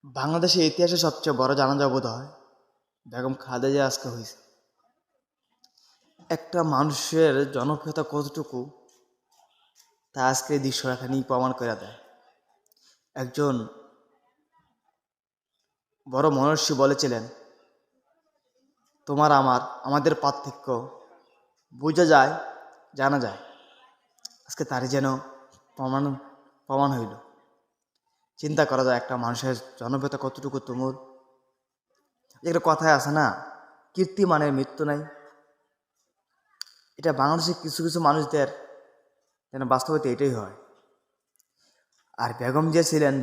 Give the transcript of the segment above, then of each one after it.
বাংলাদেশের ইতিহাসে সবচেয়ে বড় জানাজা বোধ হয় বেগম খালেদা জিয়া আজকে হয়েছে। একটা মানুষের জনপ্রিয়তা কতটুকু তা আজকে এই দৃশ্যখানি প্রমাণ করে দেয়। একজন বড় মনীষী বলেছিলেন, তোমার আমাদের পার্থক্য বোঝা যায়, জানা যায়। আজকে তারই যেন প্রমাণ প্রমাণ হইল। চিন্তা করা যায় একটা মানুষের জনপ্রিয়তা কতটুকু তুমুল। একটা কথায় আছে না, কীর্তিমানের মৃত্যু নাই। এটা বাংলাদেশের কিছু কিছু মানুষদের যেন বাস্তবতা এটাই হয়। আর বেগম জিয়া ছিলেন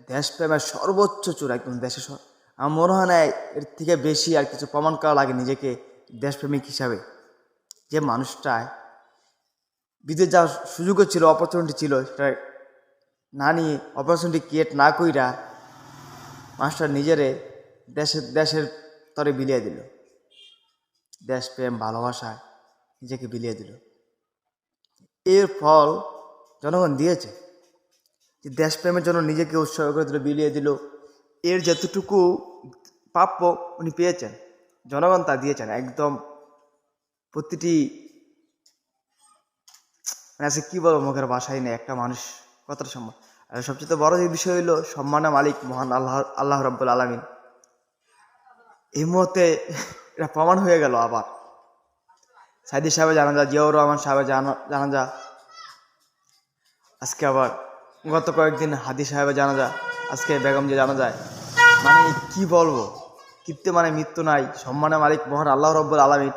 দেশপ্রেমের সর্বোচ্চ চূড়া, একদম আমার মনে হয় না এর থেকে বেশি আর কিছু প্রমাণ করা লাগে নিজেকে দেশপ্রেমিক হিসাবে। যে মানুষটায় বিদেশ যাওয়ার সুযোগও ছিল, অপরচুনিটি ছিল, সেটা না নিয়ে, অপরচুনিটি ক্রিয়েট না কইরা মানুষটা নিজেরে দেশের তরে বিলিয়ে দিল। দেশপ্রেম ভালোবাসায় নিজেকে বিলিয়ে দিল। এর ফল জনগণ দিয়েছে, যে দেশপ্রেমের জন্য নিজেকে উৎসর্গ করে দিল, বিলিয়ে দিল। এর যতটুকু প্রাপ্য উনি পেয়েছেন, জনগণ তা দিয়েছেন একদম। প্রতিটি আজকে কী বলবো, মুখের ভাষাই নেই একটা মানুষ কতটা সম্মান। আর সবচেয়ে বড় যে বিষয় হইল সম্মানের মালিক মহান আল্লাহ রাব্বুল আলামিন। এই মুহূর্তে এটা প্রমাণ হয়ে গেল। আবার সাইদি সাহেবের জানাজা, জিয়াউর রহমান সাহেবের জানাজা, আজকে আবার গত কয়েকদিন হাদি সাহেবের জানাজা, আজকে বেগম যে জানা যায়। মানে কি বলবো, কীর্তি মানে মৃত্যু নাই, সম্মানের মালিক মহান আল্লাহ রাব্বুল আলামিন,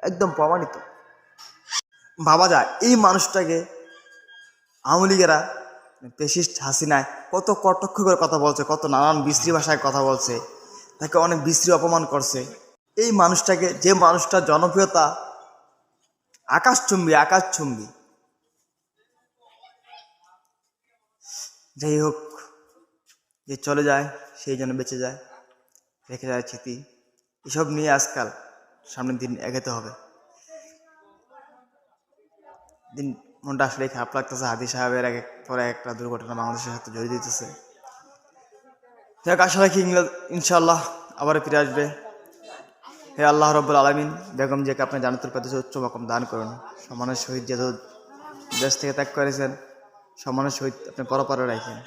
একদম প্রমাণিত। ভাবা যায় এই মানুষটাকে আওয়ামী লীগেরা, ফ্যাসিস্ট হাসিনায় কত কটাক্ষ করে কথা বলছে, কত নানান বিশ্রী ভাষায় কথা বলছে, তাকে অনেক বিশ্রী অপমান করছে। এই মানুষটাকে, যে মানুষটার জনপ্রিয়তা আকাশচুম্বী, যাই হোক, যে চলে যায় সেই জন্য বেঁচে যায়, রেখে যায় স্মৃতি। এসব নিয়ে আজকাল সামনের দিন এগোতে হবে। দিন মনটা আসলে খারাপ লাগতেছে। হাদি সাহেবের পরে একটা দুর্ঘটনা বাংলাদেশের সাথে জড়িয়ে দিতেছে। যাক, আশা রাখি ইনশাআল্লাহ আবার ফিরে আসবে। হে আল্লাহ রাব্বুল আলামিন, বেগম জিয়াকে আপনি জান্নাতুল ফেরদৌসে উচ্চ মাকাম দান করুন। সম্মানের সহিত যেহেতু দেশ থেকে ত্যাগ করেছেন, সম্মানের সহিত আপনি পরপারে রাখেন।